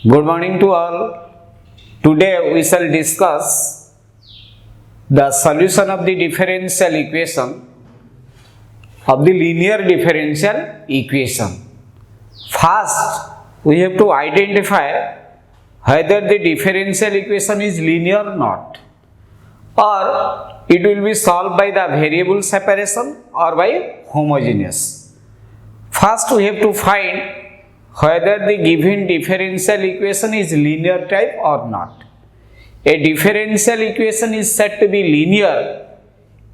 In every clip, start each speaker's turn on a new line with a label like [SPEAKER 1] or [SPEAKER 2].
[SPEAKER 1] Good morning to all. Today we shall discuss the solution of the differential equation of the linear differential equation. First, we have to identify whether the differential equation is linear or not, or it will be solved by the variable separation or by homogeneous. First, we have to find whether the given differential equation is linear type or not. A differential equation is said to be linear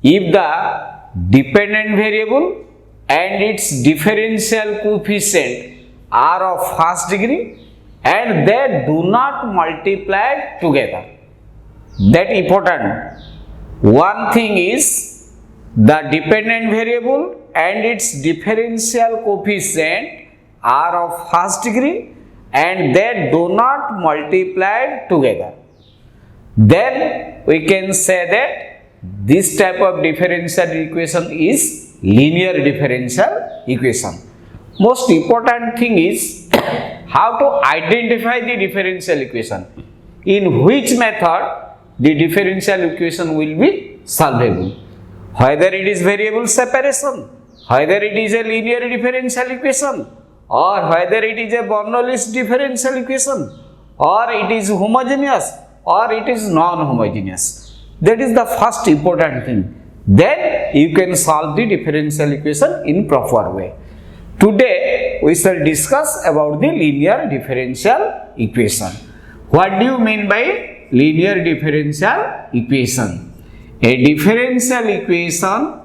[SPEAKER 1] if the dependent variable and its differential coefficient are of first degree and they do not multiply together. That important. One thing is the dependent variable and its differential coefficient are of first degree and they do not multiply together. Then we can say that this type of differential equation is linear differential equation. Most important thing is how to identify the differential equation. In which method the differential equation will be solvable. Whether it is variable separation, whether it is a linear differential equation, or whether it is a Bernoulli's differential equation, or it is homogeneous, or it is non-homogeneous. That is the first important thing. Then you can solve the differential equation in proper way. Today we shall discuss about the linear differential equation. What do you mean by linear differential equation? A differential equation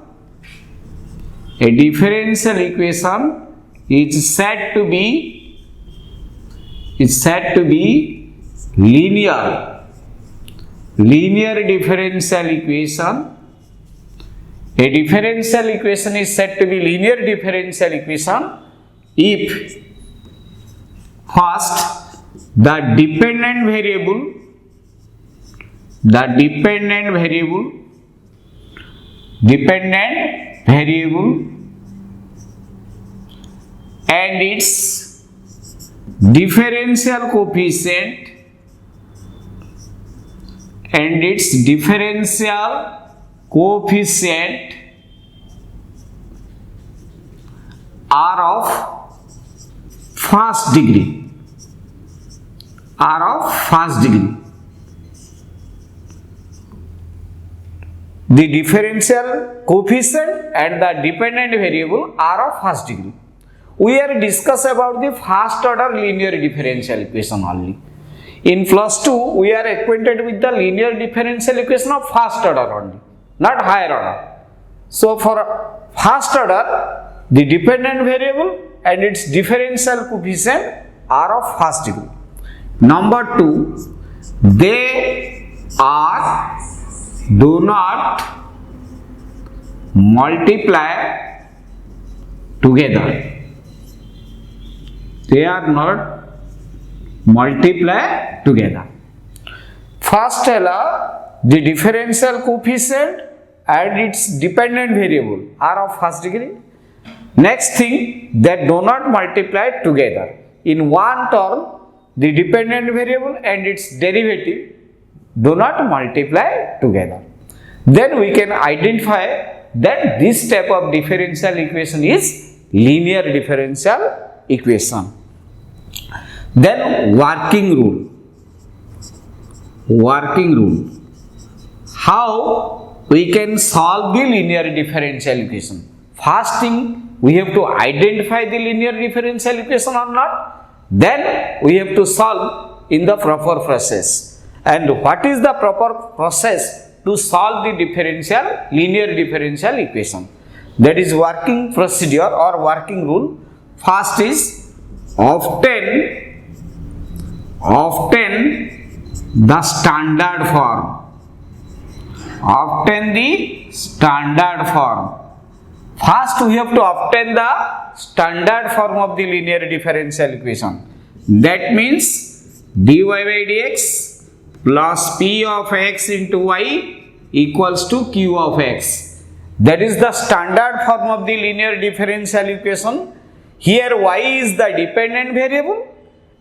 [SPEAKER 1] is said to be linear differential equation. A differential equation is said to be linear differential equation if first the dependent variable and its differential coefficient are of first degree. The differential coefficient and the dependent variable are of first degree. We are discuss about the first order linear differential equation only. In plus 2, we are acquainted with the linear differential equation of first order only, not higher order. So for first order, the dependent variable and its differential coefficient are of first degree. Number 2, they do not multiply together. They are not multiply together. First, the differential coefficient and its dependent variable are of first degree. Next thing, they do not multiply together. In one term, the dependent variable and its derivative do not multiply together. Then we can identify that this type of differential equation is linear differential equation. Then working rule. How we can solve the linear differential equation? First thing, we have to identify the linear differential equation or not. Then we have to solve in the proper process. And what is the proper process to solve the linear differential equation? That is working procedure or working rule. First is obtain the standard form. First we have to obtain the standard form of the linear differential equation. That means dy by dx plus p of x into y equals to q of x. That is the standard form of the linear differential equation. Here y is the dependent variable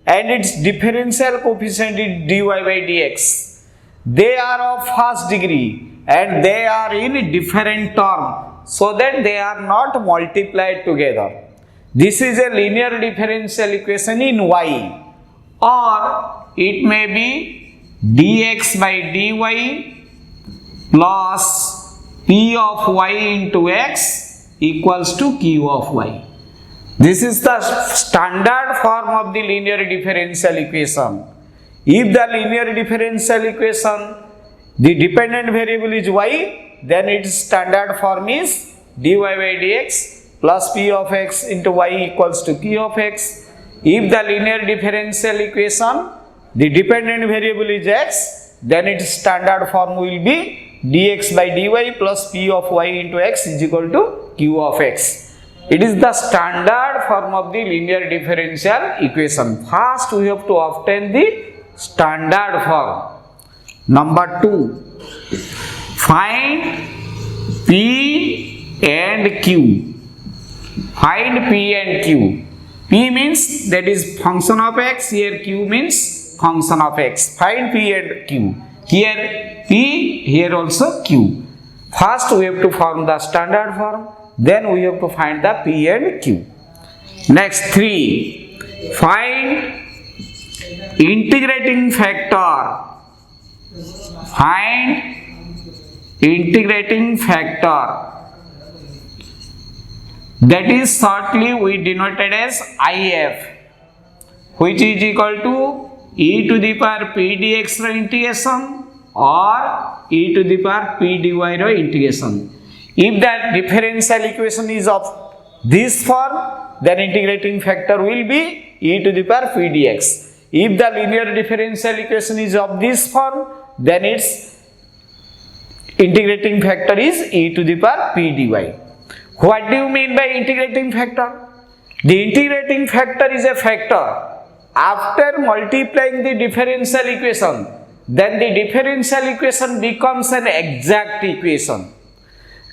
[SPEAKER 1] and its differential coefficient is dy by dx. They are of first degree and they are in different term, so that they are not multiplied together. This is a linear differential equation in y, or it may be dx by dy plus p of y into x equals to q of y. This is the standard form of the linear differential equation. If the linear differential equation, the dependent variable is y, then its standard form is dy by dx plus p of x into y equals to q of x. If the linear differential equation, the dependent variable is x, then its standard form will be dx by dy plus p of y into x is equal to q of x. It is the standard form of the linear differential equation. First we have to obtain the standard form. Number 2, find p and q. Find p and q. P means that is function of x, here q means function of x. Find p and q. Here p, here also q. First we have to form the standard form, then we have to find the p and q. Next 3, find integrating factor. Find integrating factor. That is shortly we denoted as IF, which is equal to e to the power p dx ର integration or e to the power p dy ର integration. If that differential equation is of this form, then integrating factor will be e to the power p dx. If the linear differential equation is of this form, then its integrating factor is e to the power p dy. What do you mean by integrating factor? The integrating factor is a factor after multiplying the differential equation, then the differential equation becomes an exact equation.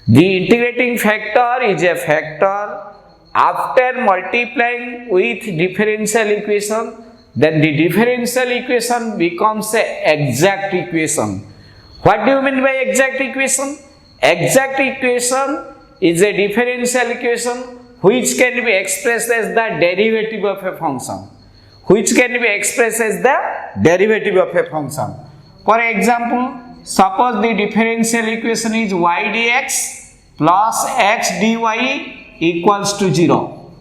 [SPEAKER 1] The integrating factor is a factor after multiplying with differential equation, then the differential equation becomes an exact equation. What do you mean by exact equation? Exact equation is a differential equation which can be expressed as the derivative of a function. Which can be expressed as the derivative of a function. For example, suppose the differential equation is y dx plus x dy equals to 0.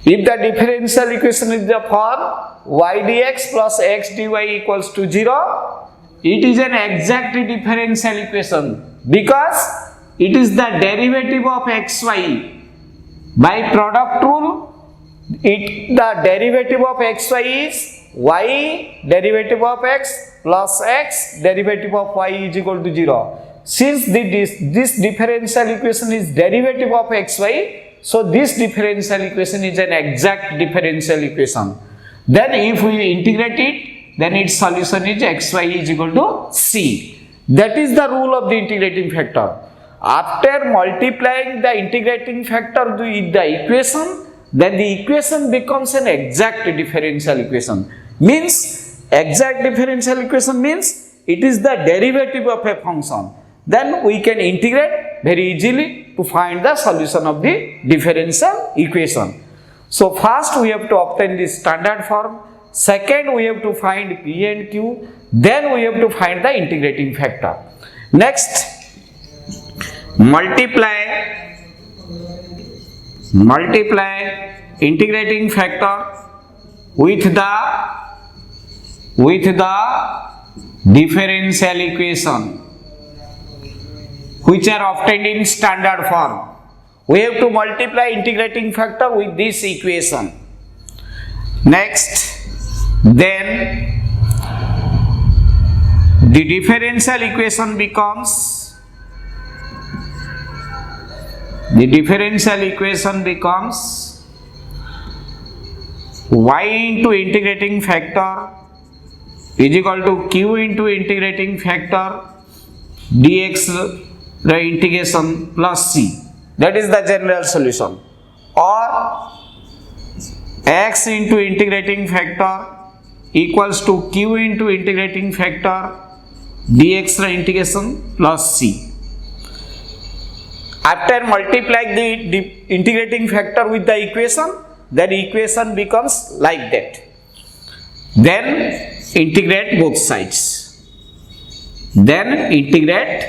[SPEAKER 1] If the differential equation is the form y dx plus x dy equals to 0, it is an exact differential equation because it is the derivative of xy. By product rule, the derivative of xy is y derivative of x plus x derivative of y is equal to 0. Since this differential equation is derivative of xy, so this differential equation is an exact differential equation. Then if we integrate it, then its solution is xy is equal to c. That is the rule of the integrating factor. After multiplying the integrating factor with the equation, then the equation becomes an exact differential equation. Means exact differential equation means it is the derivative of a function. Then we can integrate very easily to find the solution of the differential equation. So first we have to obtain the standard form. Second we have to find p and q. Then we have to find the integrating factor. Next, multiply integrating factor with the differential equation which are obtained in standard form. We have to multiply integrating factor with this equation. Next, then the differential equation becomes y into integrating factor is equal to q into integrating factor dx the integration plus c. That is the general solution. Or x into integrating factor equals to q into integrating factor dx ra integration plus c. After multiplying the integrating factor with the equation, then equation becomes like that. Then integrate both sides. Then integrate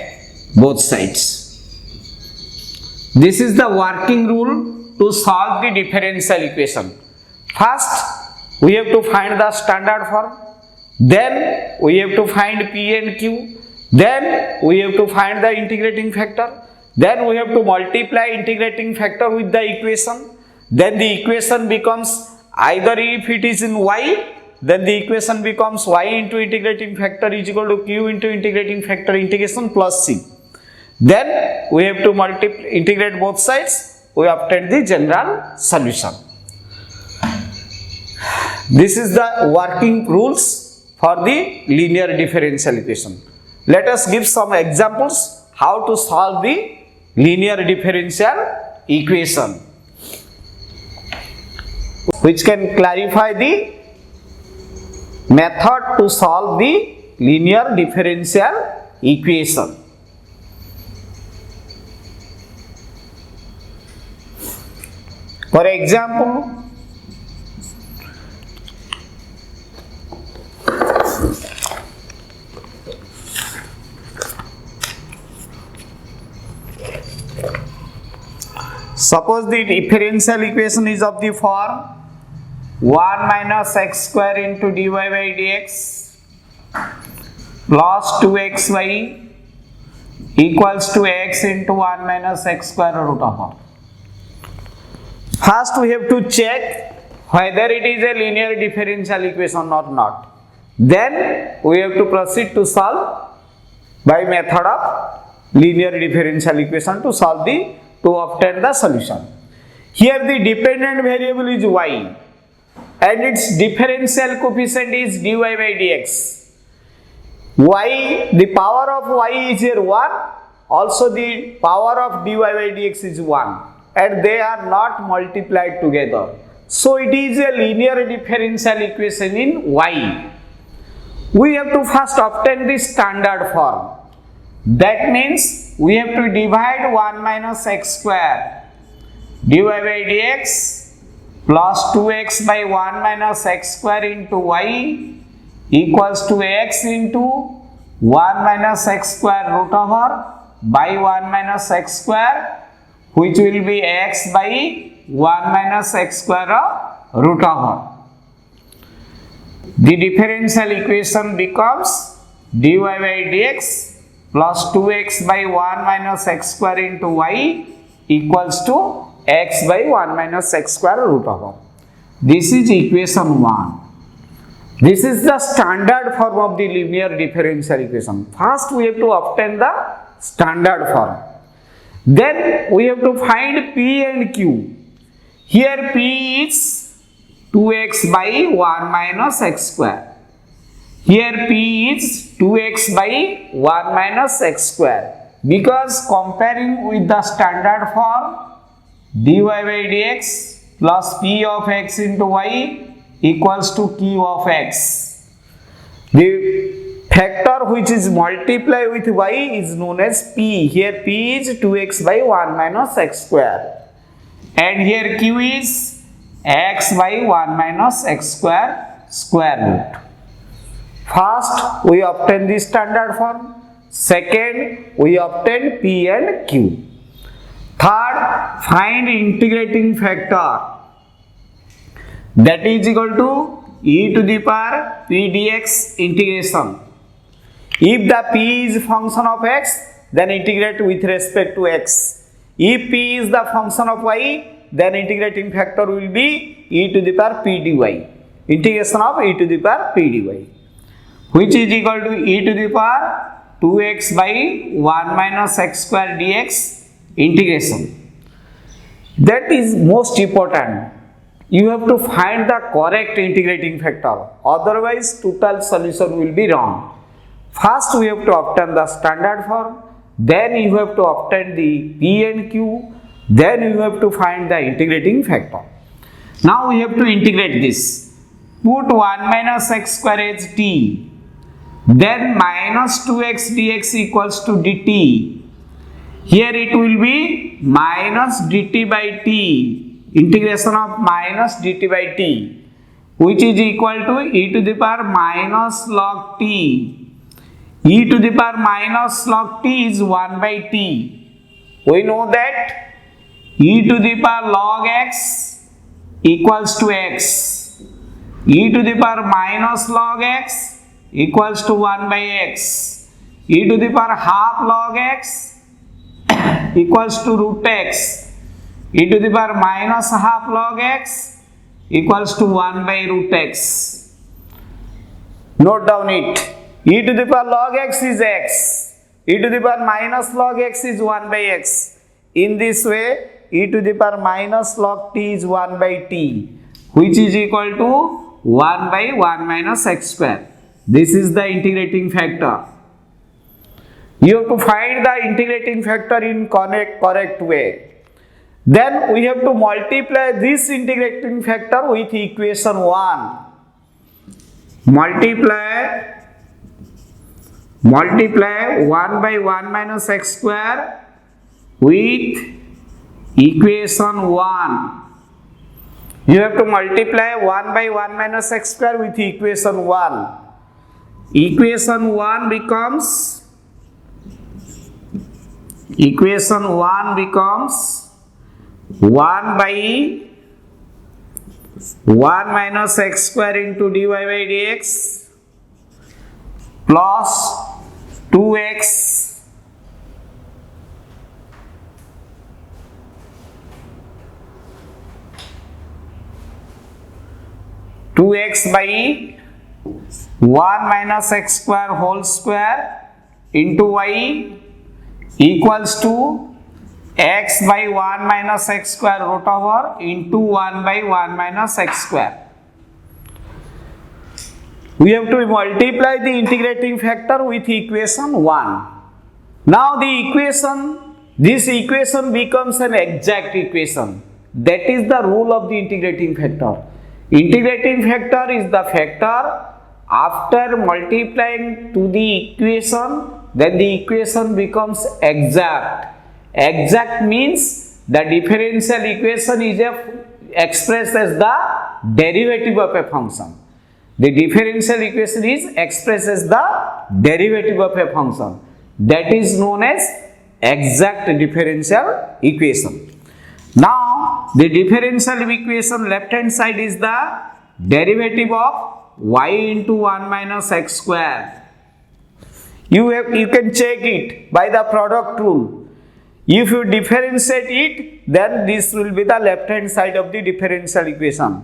[SPEAKER 1] both sides. This is the working rule to solve the differential equation. First, we have to find the standard form. Then we have to find P and Q. Then we have to find the integrating factor. Then we have to multiply integrating factor with the equation. Then the equation becomes, either if it is in y, then the equation becomes y into integrating factor is equal to q into integrating factor integration plus c. Then we have to integrate both sides, we obtain the general solution. This is the working rules for the linear differential equation. Let us give some examples how to solve the linear differential equation, which can clarify the method to solve the linear differential equation. For example, suppose the differential equation is of the form 1 minus x square into dy by dx plus 2xy equals to x into 1 minus x square root of r. First we have to check whether it is a linear differential equation or not. Then we have to proceed to solve by method of linear differential equation to obtain the solution. Here the dependent variable is y and its differential coefficient is dy by dx. Y, the power of y is here 1, also the power of dy by dx is 1, and they are not multiplied together. So it is a linear differential equation in y. We have to first obtain the standard form. That means we have to divide 1 minus x square dy by dx plus 2x by 1 minus x square into y equals to x into 1 minus x square root over by 1 minus x square, which will be x by 1 minus x square root over. The differential equation becomes dy by dx plus 2x by 1 minus x square into y equals to x by 1 minus x square root over. This is equation 1. This is the standard form of the linear differential equation. First we have to obtain the standard form. Then we have to find P and Q. Here P is 2x by 1 minus x square. Here P is 2x by 1 minus x square, because comparing with the standard form dy by dx plus p of x into y equals to q of x. The factor which is multiplied with y is known as p. Here p is 2x by 1 minus x square, and here q is x by 1 minus x square square root. First, we obtain the standard form. Second, we obtain P and Q. Third, find integrating factor. That is equal to e to the power p dx integration. If the p is function of x, then integrate with respect to x. If p is the function of y, then integrating factor will be e to the power p dy. Integration of e to the power p dy, which is equal to e to the power 2x by 1 minus x square dx integration. That is most important. You have to find the correct integrating factor, otherwise total solution will be wrong. First we have to obtain the standard form, then you have to obtain the P and Q, then you have to find the integrating factor. Now we have to integrate this. Put 1 minus x square as t. Then minus 2x dx equals to dt. Here it will be minus dt by t. Integration of minus dt by t, which is equal to e to the power minus log t. E to the power minus log t is 1 by t. We know that e to the power log x equals to x. E to the power minus log x equals to 1 by x. E to the power half log x equals to root x. E to the power minus half log x equals to 1 by root x. Note down it. E to the power log x is x. E to the power minus log x is 1 by x. In this way, e to the power minus log t is 1 by t, which is equal to 1 by 1 minus x square. This is the integrating factor. You have to find the integrating factor in correct way. Then we have to multiply this integrating factor with equation 1. Multiply 1 by 1 minus x square with equation 1. You have to multiply 1 by 1 minus x square with equation 1. Equation 1 becomes 1 by 1 minus x square into dy by dx plus 2x by 1 minus x square whole square into y equals to x by 1 minus x square root over into 1 by 1 minus x square. We have to multiply the integrating factor with equation 1. Now this equation becomes an exact equation. That is the rule of the integrating factor. Integrating factor is the factor after multiplying to the equation, then the equation becomes exact. Exact means the differential equation is expressed as the derivative of a function. The differential equation is expressed as the derivative of a function. That is known as exact differential equation. Now, the differential equation left hand side is the derivative of y into 1 minus x square. You can check it by the product rule. If you differentiate it, then this will be the left hand side of the differential equation.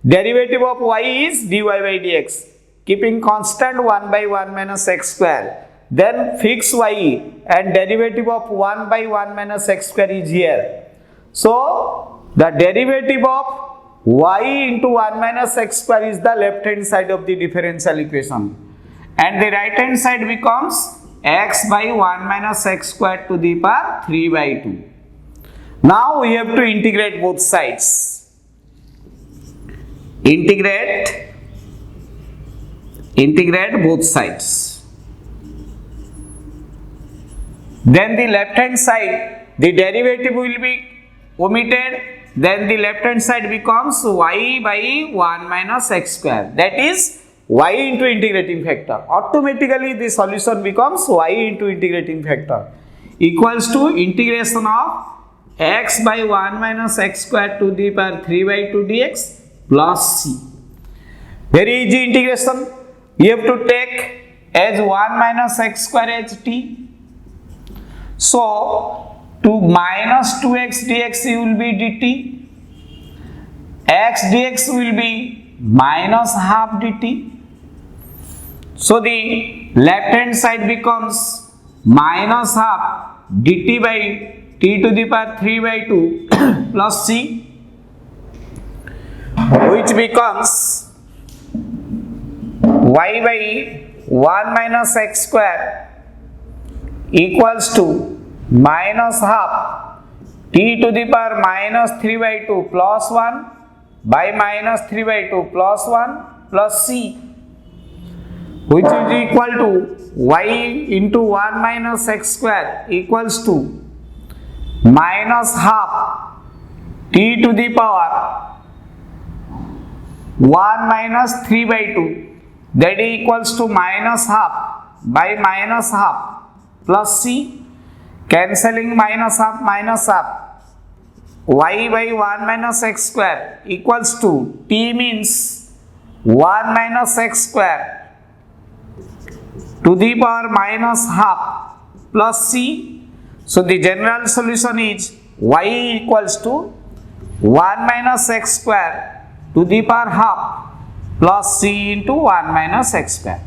[SPEAKER 1] Derivative of y is dy by dx, keeping constant 1 by 1 minus x square. Then fix y and derivative of 1 by 1 minus x square is here. So, the derivative of y into 1 minus x square is the left hand side of the differential equation. And the right hand side becomes x by 1 minus x square to the power 3 by 2. Now we have to integrate both sides. Integrate both sides. Then the left hand side, the derivative will be omitted. Then the left hand side becomes y by 1 minus x square. That is y into integrating factor. Automatically the solution becomes y into integrating factor equals to integration of x by 1 minus x square to the power 3 by 2 dx plus c. Very easy integration. You have to take as 1 minus x square as t. So, to minus 2x dx will be dt. X dx will be minus half dt. So, the left hand side becomes minus half dt by t to the power 3 by 2 plus c, which becomes y by 1 minus x square equals to minus half t to the power minus 3 by 2 plus 1 by minus 3 by 2 plus 1 plus c, which is equal to y into 1 minus x square equals to minus half t to the power 1 minus 3 by 2, that equals to minus half by minus half plus c, cancelling minus half, y by 1 minus x square equals to t means 1 minus x square to the power minus half plus c. So the general solution is y equals to 1 minus x square to the power half plus c into 1 minus x square.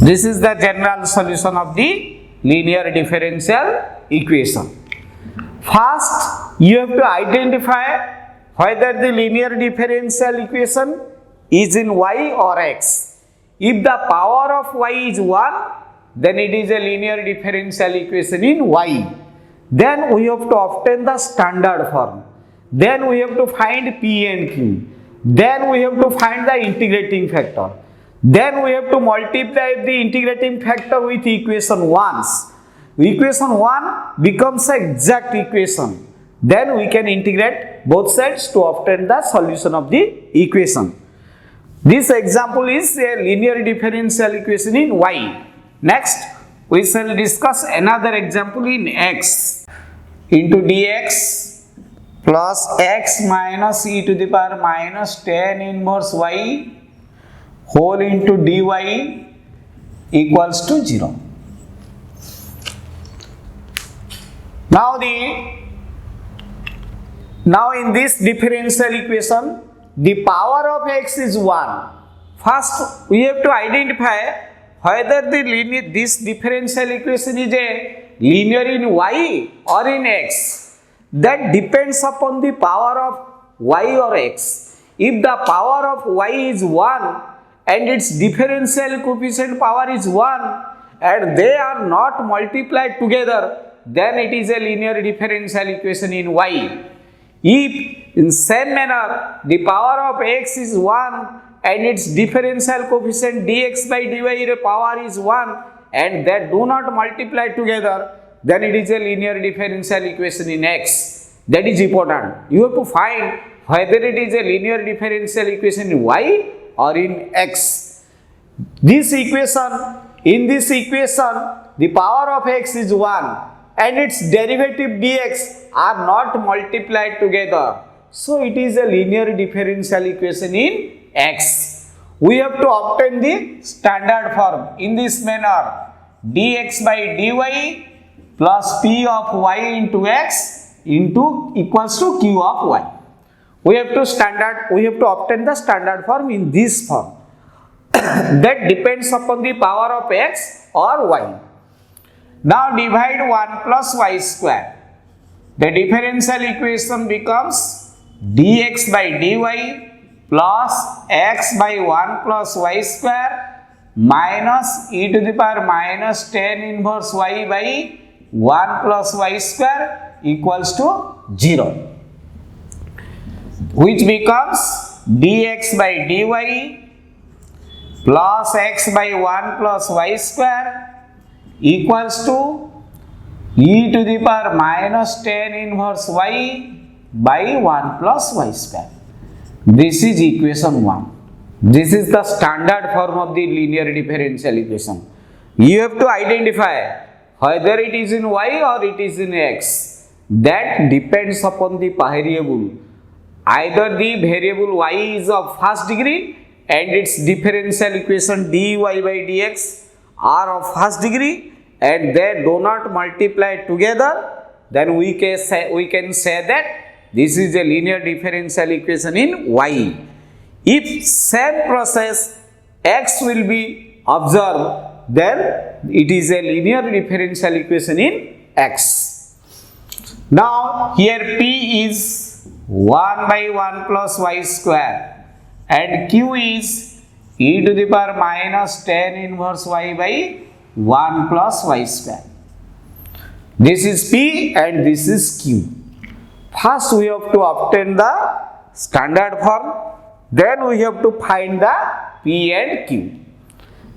[SPEAKER 1] This is the general solution of the linear differential equation. First, you have to identify whether the linear differential equation is in y or x. If the power of y is 1, then it is a linear differential equation in y. Then we have to obtain the standard form. Then we have to find p and q. Then we have to find the integrating factor. Then we have to multiply the integrating factor with equation 1. Equation 1 becomes an exact equation. Then we can integrate both sides to obtain the solution of the equation. This example is a linear differential equation in y. Next, we shall discuss another example in x into dx plus x minus e to the power minus tan inverse y whole into dy equals to 0. Now in this differential equation, the power of x is 1. First, we have to identify whether this differential equation is a linear in y or in x. That depends upon the power of y or x. If the power of y is 1 and its differential coefficient power is 1 and they are not multiplied together, then it is a linear differential equation in y. If in same manner the power of x is 1 and its differential coefficient dx by dy power is 1 and that do not multiply together, then it is a linear differential equation in x. That is important. You have to find whether it is a linear differential equation in y or in x. In this equation, the power of x is 1 and its derivative dx are not multiplied together. So it is a linear differential equation in x. We have to obtain the standard form in this manner: dx by dy plus p of y into x into equals to q of y. We have to obtain the standard form in this form. That depends upon the power of x or y. Now divide 1 plus y square. The differential equation becomes dx by dy plus x by 1 plus y square minus e to the power minus tan inverse y by 1 plus y square equals to 0, which becomes dx by dy plus x by 1 plus y square equals to e to the power minus tan inverse y by 1 plus y square. This is equation 1. This is the standard form of the linear differential equation. You have to identify whether it is in y or it is in x. That depends upon the variable. Either the variable y is of first degree and its differential equation dy by dx are of first degree and they do not multiply together, then we can say that this is a linear differential equation in y. If same process x will be observed, then it is a linear differential equation in x. Now here p is 1 by 1 plus y square and q is e to the power minus tan inverse y by 1 plus y square. This is p and this is q. First we have to obtain the standard form. Then we have to find the P and Q.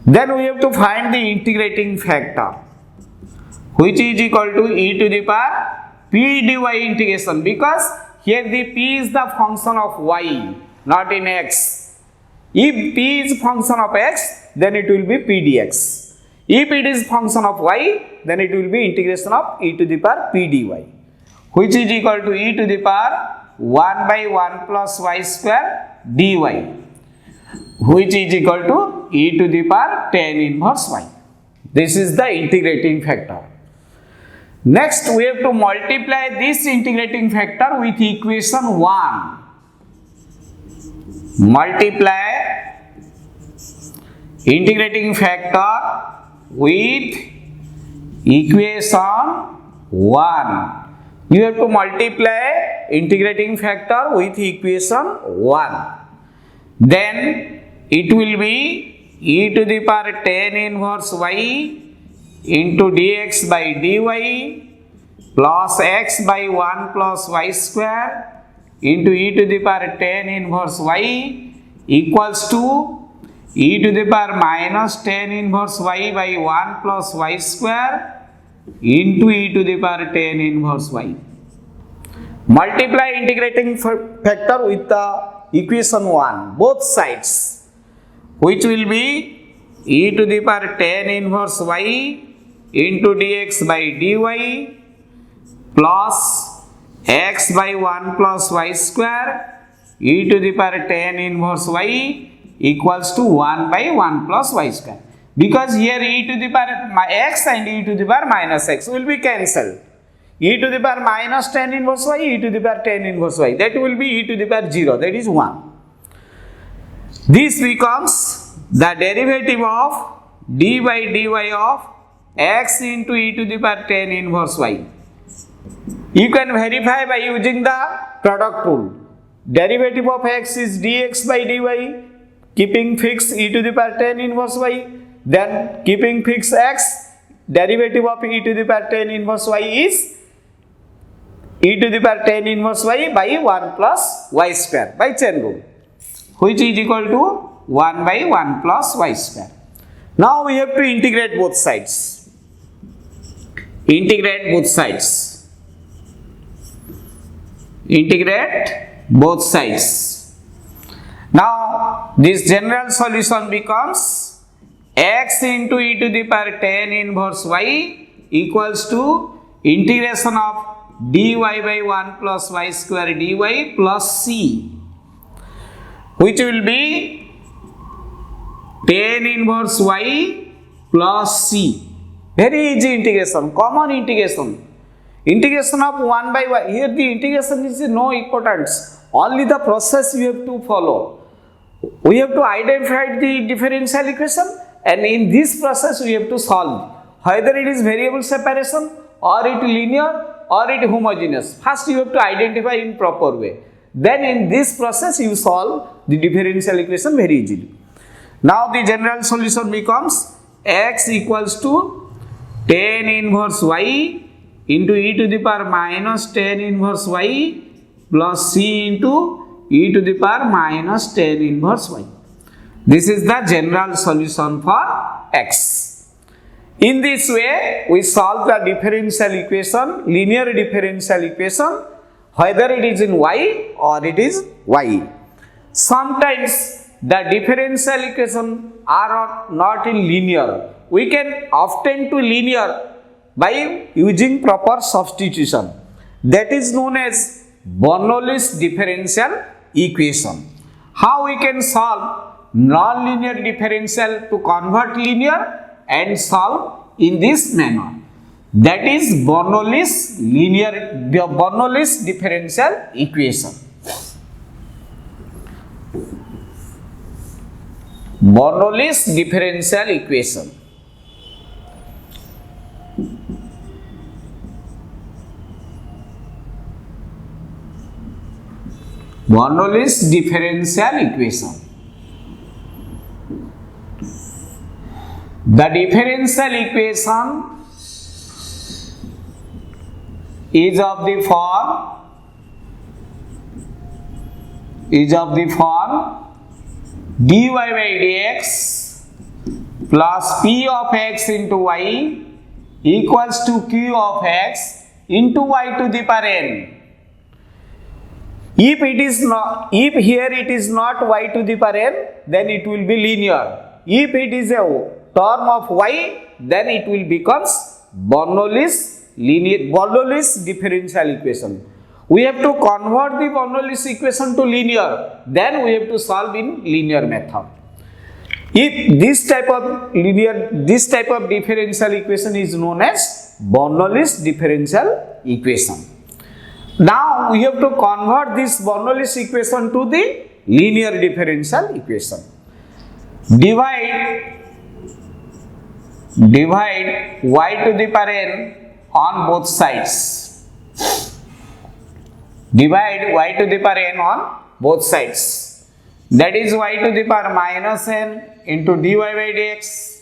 [SPEAKER 1] Then we have to find the integrating factor, which is equal to e to the power p dy integration, because here the p is the function of y, not in x. If p is function of x, then it will be p dx. If it is function of y, then it will be integration of e to the power p dy, which is equal to e to the power 1 by 1 plus y square dy, which is equal to e to the power tan inverse y. This is the integrating factor. Next, we have to multiply this integrating factor with equation 1. Multiply integrating factor with equation 1. You have to multiply integrating factor with equation 1. Then it will be e to the power tan inverse y into dx by dy plus x by 1 plus y square into e to the power tan inverse y equals to e to the power minus tan inverse y by 1 plus y square into e to the power tan inverse y. Multiply integrating factor with the equation 1, both sides, which will be e to the power tan inverse y into dx by dy plus x by 1 plus y square e to the power tan inverse y equals to 1 by 1 plus y square. Because here e to the power x and e to the power minus x will be cancelled. E to the power minus tan inverse y, e to the power tan inverse y, that will be e to the power 0, that is 1. This becomes the derivative of d by dy of x into e to the power tan inverse y. You can verify by using the product rule. Derivative of x is dx by dy, keeping fixed e to the power tan inverse y, then keeping fixed x, derivative of e to the power tan inverse y is e to the power tan inverse y by 1 plus y square by chain rule, which is equal to 1 by 1 plus y square. Now we have to integrate both sides. Integrate both sides. Integrate both sides. Now this general solution becomes x into e to the power tan inverse y equals to integration of dy by 1 plus y square dy plus c, which will be tan inverse y plus c. Very easy integration, common integration. Integration of 1 by y. Here the integration is no importance. Only the process you have to follow. We have to identify the differential equation, and in this process we have to solve. Whether it is variable separation or it linear or it homogeneous. First you have to identify in proper way. Then in this process you solve the differential equation very easily. Now the general solution becomes x equals to tan inverse y into e to the power minus tan inverse y plus c into e to the power minus tan inverse y. This is the general solution for x. In this way, we solve the differential equation, linear differential equation, whether it is in y or it is y. Sometimes the differential equation are not in linear. We can obtain to linear by using proper substitution. That is known as Bernoulli's differential equation. How we can solve non-linear differential to convert linear and solve in this manner? That is Bernoulli's differential equation. Bernoulli's differential equation. Bernoulli's differential equation. The differential equation is of the form is of the form dy by dx plus p of x into y equals to q of x into y to the power n. If it is not, if here it is not y to the power n, then it will be linear. If it is a term of y, then it will becomes Bernoulli's differential equation. We have to convert the Bernoulli's equation to linear, then we have to solve in linear method. If this type of differential equation is known as Bernoulli's differential equation. Now we have to convert this Bernoulli's equation to the linear differential equation. Divide y to the power n on both sides. Divide y to the power n on both sides. That is y to the power minus n into dy by dx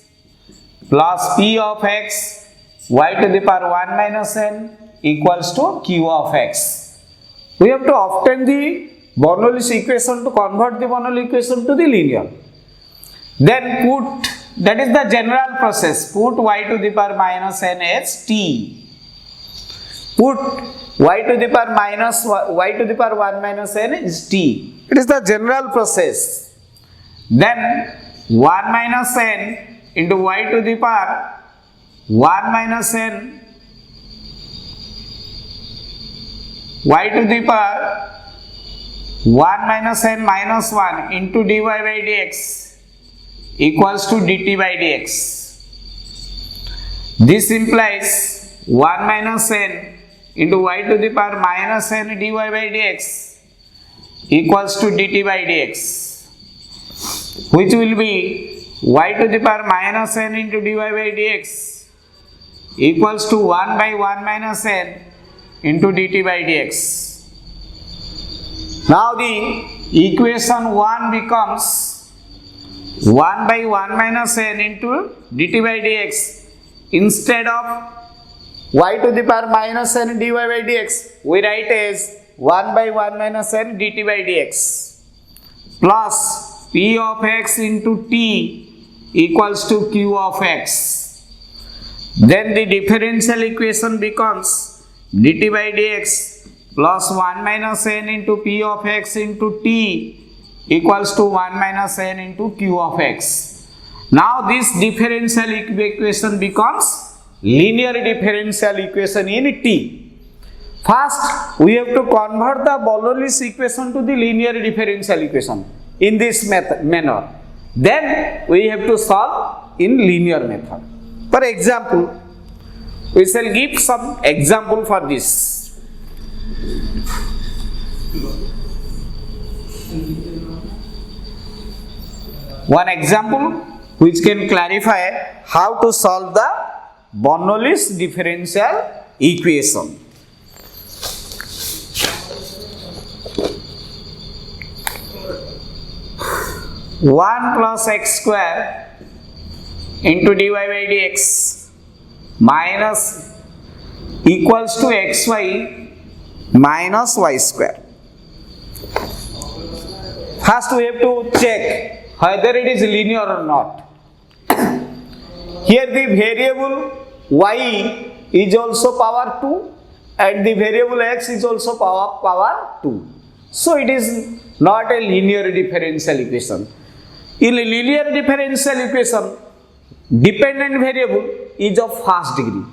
[SPEAKER 1] plus p of x y to the power 1 minus n equals to q of x. We have to obtain the Bernoulli's equation to convert the Bernoulli equation to the linear. Then put, that is the general process, put y to the power minus n as t. Put y to the power minus y to the power 1 minus n is t. It is the general process. Then 1 minus n into y to the power 1 minus n y to the power 1 minus n minus 1 into dy by dx equals to dt by dx. This implies 1 minus n into y to the power minus n dy by dx equals to dt by dx, which will be y to the power minus n into dy by dx equals to 1 by 1 minus n into dt by dx. Now the equation 1 becomes 1 by 1 minus n into dt by dx. Instead of y to the power minus n dy by dx, we write as 1 by 1 minus n dt by dx plus p of x into t equals to q of x. Then the differential equation becomes dt by dx plus 1 minus n into p of x into t equals to 1 minus n into q of x. Now this differential equation becomes linear differential equation in t. First, we have to convert the Bernoulli's equation to the linear differential equation in this manner. Then we have to solve in linear method. For example, we shall give some example for this. One example which can clarify how to solve the Bernoulli's differential equation. 1 plus x square into dy by dx minus equals to xy minus y square. First we have to check whether it is linear or not. Here the variable y is also power 2 and the variable x is also power 2. So it is not a linear differential equation. In a linear differential equation, dependent variable is of first degree,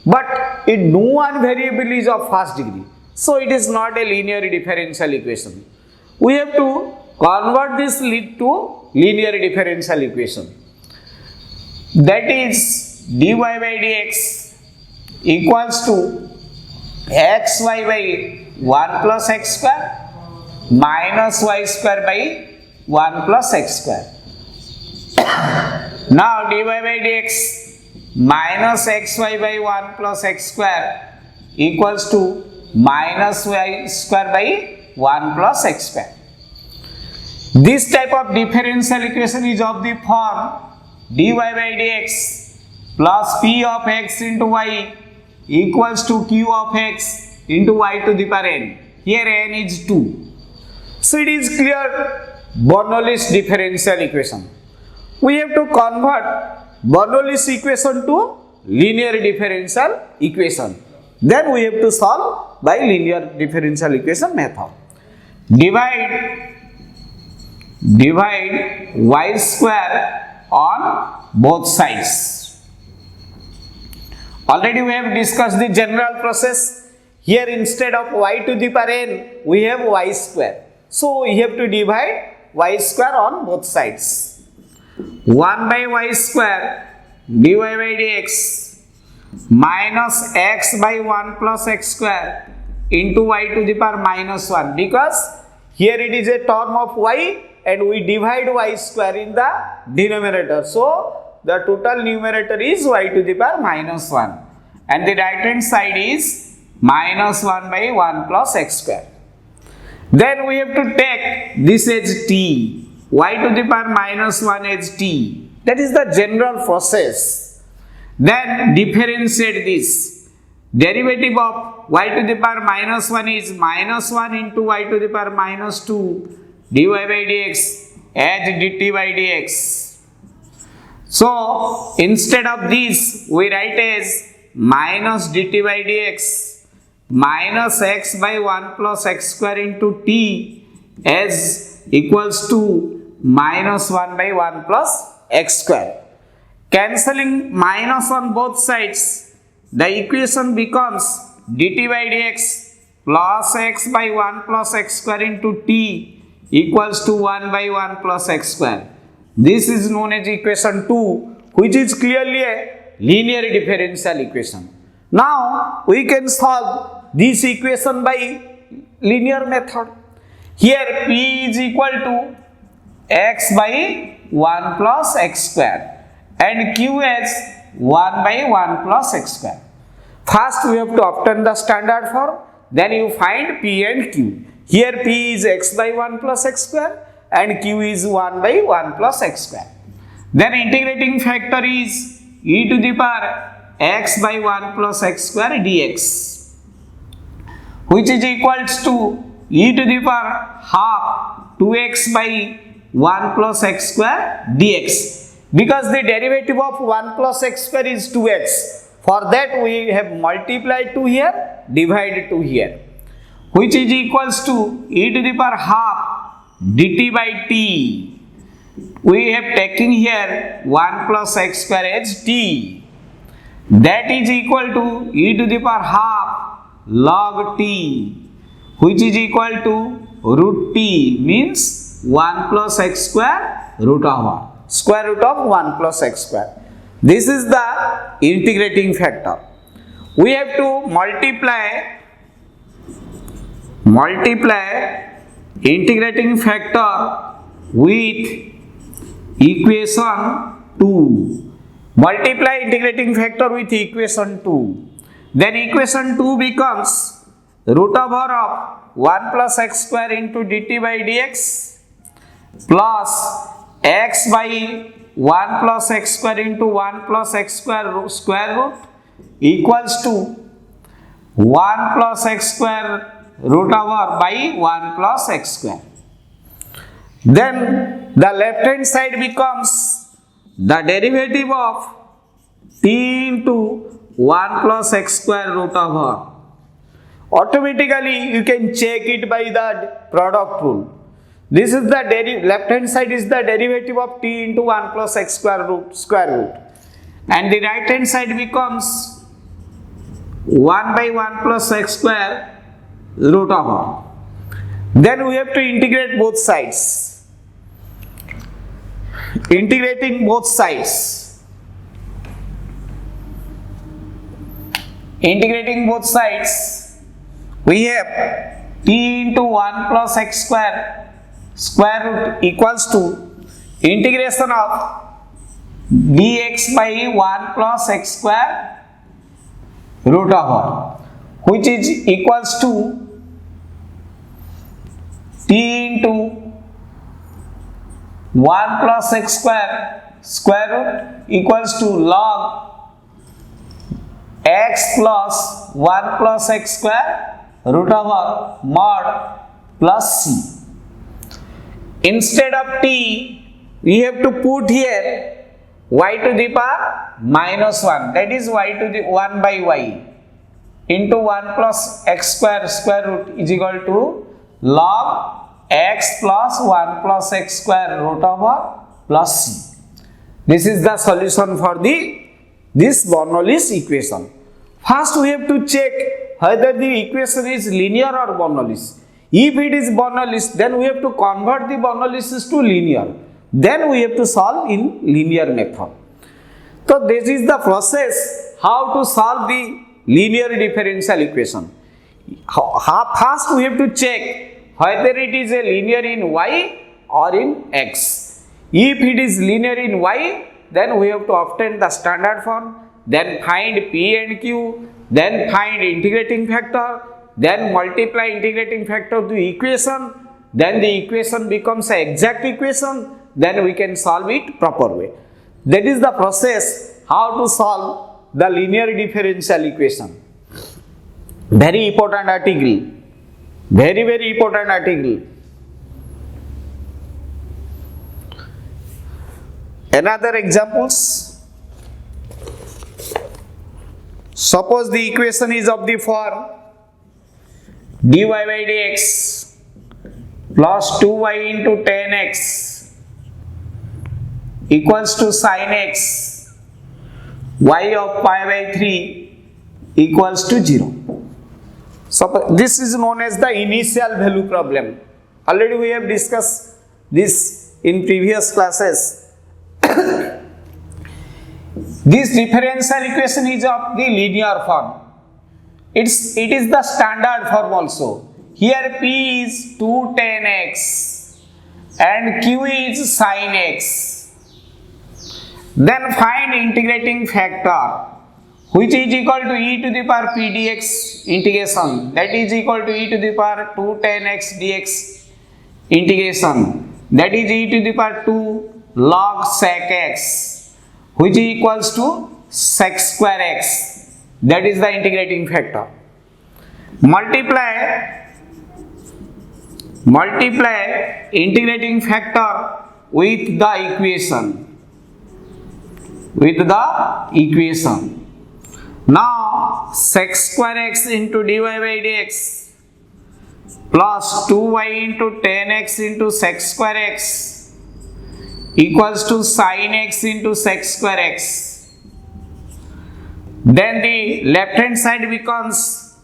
[SPEAKER 1] but in no one variable is of first degree. So it is not a linear differential equation. We have to convert this to linear differential equation. That is dy by dx equals to xy by 1 plus x square minus y square by 1 plus x square. Now dy by dx minus xy by 1 plus x square equals to minus y square by 1 plus x square. This type of differential equation is of the form dy by dx plus p of x into y equals to q of x into y to the power n. Here n is 2. So it is clear Bernoulli's differential equation. We have to convert Bernoulli's equation to linear differential equation. Then we have to solve by linear differential equation method. Divide y square on both sides. Already we have discussed the general process. Here instead of y to the power n, we have y square. So we have to divide y square on both sides. 1 by y square dy by dx minus x by 1 plus x square into y to the power minus 1, because here it is a term of y and we divide y square in the denominator. So the total numerator is y to the power minus 1 and the right hand side is minus 1 by 1 plus x square. Then we have to take this as t, y to the power minus 1 as t. That is the general process. Then differentiate this. Derivative of y to the power minus 1 is minus 1 into y to the power minus 2 dy by dx as dt by dx. So instead of this we write as minus dt by dx minus x by 1 plus x square into t as equals to minus 1 by 1 plus x square. Cancelling minus on both sides, the equation becomes dt by dx plus x by 1 plus x square into t equals to 1 by 1 plus x square. This is known as equation 2, which is clearly a linear differential equation. Now we can solve this equation by linear method. Here p is equal to x by 1 plus x square and q as 1 by 1 plus x square. First we have to obtain the standard form, then you find p and q. Here p is x by 1 plus x square and q is 1 by 1 plus x square. Then integrating factor is e to the power x by 1 plus x square dx, which is equals to e to the power half 2x by 1 plus x square dx, because the derivative of 1 plus x square is 2x. For that we have multiplied 2 here, divided 2 here, which is equals to e to the power half dt by t. We have taken here 1 plus x square as t. That is equal to e to the power half log t, which is equal to root t, means 1 plus x square root of 1. Square root of 1 plus x square. This is the integrating factor. We have to multiply integrating factor with equation 2. Multiply integrating factor with equation 2. Then equation 2 becomes root over of 1 plus x square into dt by dx plus x by 1 plus x square into 1 plus x square root equals to 1 plus x square root over by 1 plus x square. Then the left hand side becomes the derivative of t into 1 plus x square root over. Automatically you can check it by the product rule. This is the left hand side is the derivative of t into 1 plus x square root and the right hand side becomes 1 by 1 plus x square root over. Then we have to integrate both sides. Integrating both sides. Integrating both sides, we have t into 1 plus x square root equals to integration of dx by 1 plus x square root over, which is equals to t into 1 plus x square root equals to log x plus 1 plus x square root over mod plus c. instead of t we have to put here y to the power minus 1, that is y to the 1 by y into 1 plus x square root is equal to log x plus 1 plus x square root over plus c. This is the solution for this Bernoulli's equation. First we have to check whether the equation is linear or Bernoulli's. If it is Bernoulli's, then we have to convert the Bernoulli's to linear. Then we have to solve in linear method. So this is the process how to solve the linear differential equation. First we have to check whether it is a linear in y or in x. If it is linear in y, then we have to obtain the standard form, then find p and q, then find integrating factor, then multiply integrating factor of the equation, then the equation becomes an exact equation, then we can solve it proper way. That is the process how to solve the linear differential equation. Very important article, very important article. Another examples. Suppose the equation is of the form dy by dx plus 2y into 10x equals to sin x, y of pi by 3 equals to 0. So this is known as the initial value problem. Already we have discussed this in previous classes. This differential equation is of the linear form. It is the standard form also. Here p is 2 10x and q is sin x. Then find integrating factor which is equal to e to the power p dx integration, that is equal to e to the power 2 10x dx integration, that is e to the power 2 log sec x which is equals to sec square x, that is the integrating factor. Multiply integrating factor with the equation. Now sec square x into dy by dx plus 2y into 10x into sec square x equals to sin x into sec square x. Then the left hand side becomes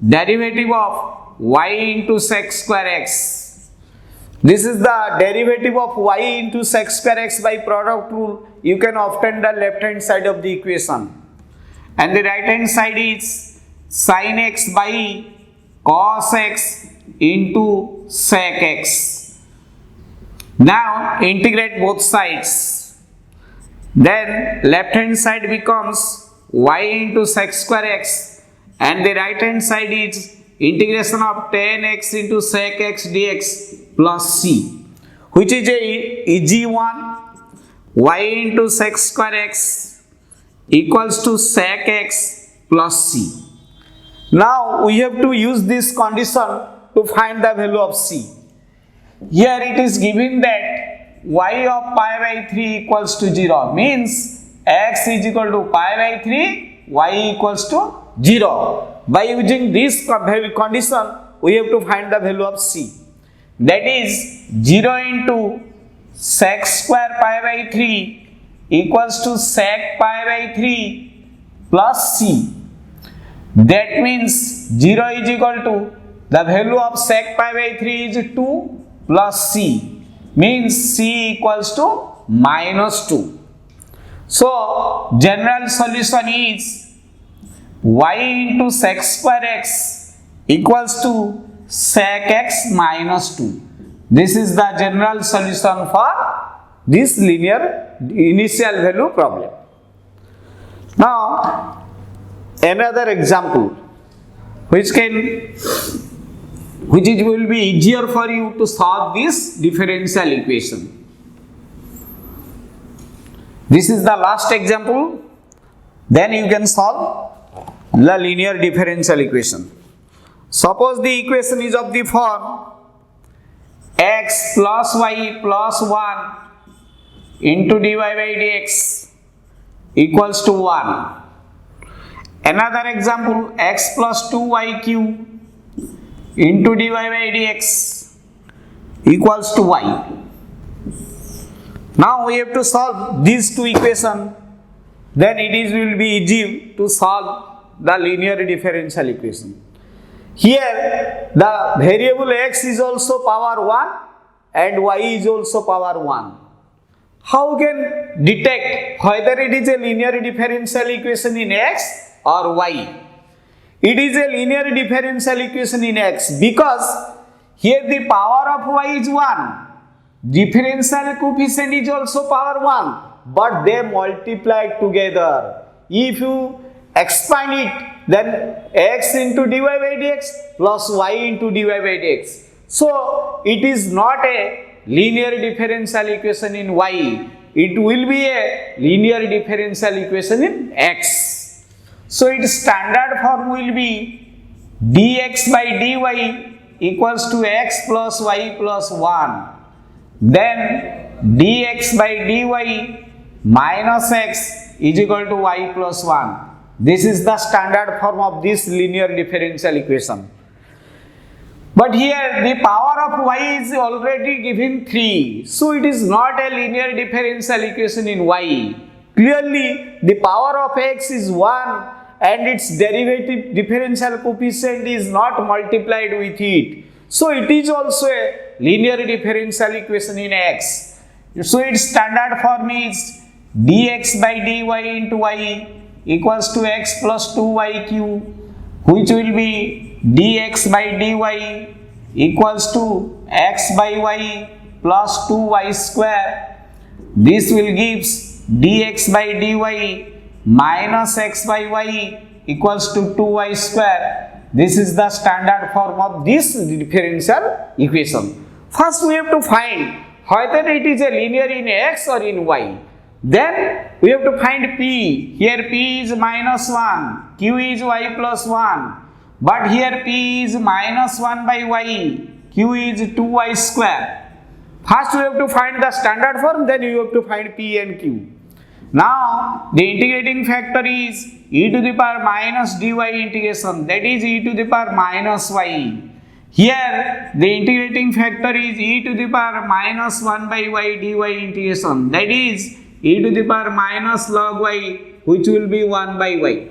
[SPEAKER 1] derivative of y into sec square x. This is the derivative of y into sec square x by product rule. You can obtain the left hand side of the equation. And the right hand side is sin x by cos x into sec x. Now integrate both sides. Then left hand side becomes y into sec square x and the right hand side is integration of 10x into sec x dx plus c, which is a easy one. Y into sec square x equals to sec x plus c. Now we have to use this condition to find the value of c. Here it is given that y of pi by 3 equals to 0, means x is equal to pi by 3, y equals to 0. By using this condition, we have to find the value of c. That is 0 into sec square pi by 3 equals to sec pi by 3 plus c. That means 0 is equal to the value of sec pi by 3 is 2 plus c, means c equals to minus 2. So general solution is y into sec square x equals to sec x minus 2. This is the general solution for this linear initial value problem. Now another example which will be easier for you to solve this differential equation. This is the last example, then you can solve the linear differential equation. Suppose the equation is of the form x plus y plus 1 into dy by dx equals to 1. Another example, x plus 2y cube into dy by dx equals to y. Now we have to solve these two equations. Then will be easy to solve the linear differential equation. Here the variable x is also power 1 and y is also power 1. How can detect whether it is a linear differential equation in x or y? It is a linear differential equation in x because here the power of y is 1. Differential coefficient is also power 1, but they multiply together. If you expand it, then x into dy by dx plus y into dy by dx. So it is not a linear differential equation in y. It will be a linear differential equation in x. So its standard form will be dx by dy equals to x plus y plus 1. Then dx by dy minus x is equal to y plus 1. This is the standard form of this linear differential equation. But here the power of y is already given 3. So it is not a linear differential equation in y. Clearly the power of x is 1 and its derivative differential coefficient is not multiplied with it. So it is also a linear differential equation in x. So its standard form is dx by dy into y equals to x plus 2y cube, which will be dx by dy equals to x by y plus 2y square. This will gives dx by dy minus x by y equals to 2y square. This is the standard form of this differential equation. First we have to find whether it is a linear in x or in y. Then we have to find p. Here p is minus 1, q is y plus 1. But here p is minus 1 by y, q is 2y square. First we have to find the standard form, then you have to find p and q. Now the integrating factor is e to the power minus dy integration, that is e to the power minus y. Here the integrating factor is e to the power minus 1 by y dy integration, that is e to the power minus log y, which will be 1 by y.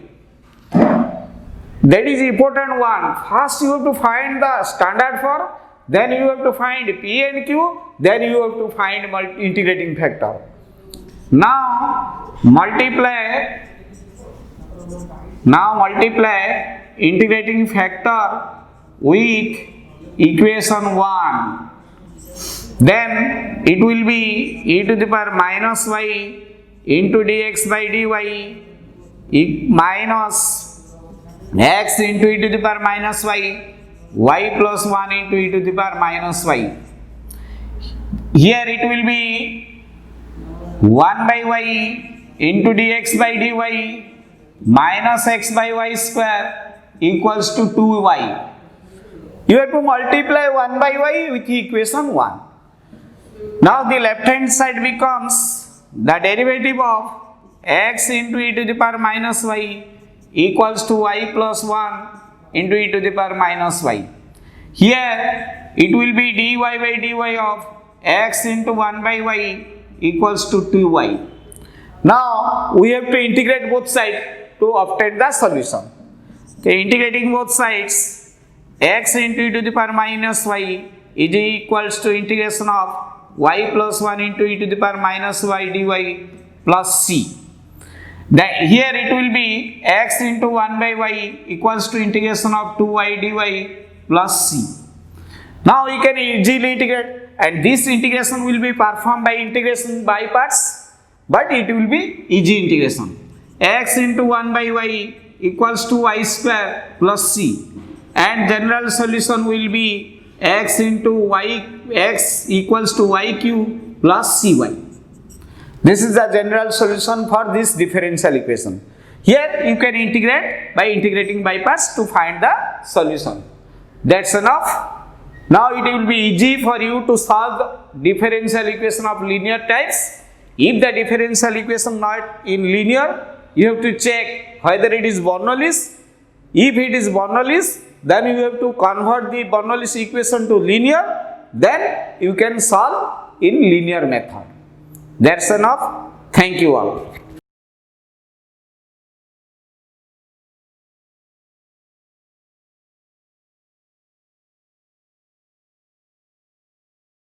[SPEAKER 1] That is important one. First you have to find the standard form, then you have to find p and q, then you have to find integrating factor. Now multiply integrating factor with equation 1. Then it will be e to the power minus y into dx by dy minus x into e to the power minus y, y plus 1 into e to the power minus y. Here it will be 1 by y into dx by dy minus x by y square equals to 2y. You have to multiply 1 by y with equation 1. Now the left hand side becomes the derivative of x into e to the power minus y equals to y plus 1 into e to the power minus y. Here it will be dy by dy of x into 1 by y equals to 2y. Now we have to integrate both sides to obtain the solution. Okay, integrating both sides, x into e to the power minus y is equals to integration of y plus 1 into e to the power minus y dy plus c. Then here it will be x into 1 by y equals to integration of 2y dy plus c. Now you can easily integrate, and this integration will be performed by integration by parts, but it will be easy integration. X into 1 by y equals to y square plus c, and general solution will be x into y, x equals to y cube plus cy. This is the general solution for this differential equation. Here you can integrate by integrating by parts to find the solution. That's enough. Now it will be easy for you to solve the differential equation of linear types. If the differential equation not in linear, you have to check whether it is Bernoulli's. If it is Bernoulli's, then you have to convert the Bernoulli's equation to linear. Then you can solve in linear method. That's enough. Thank you all.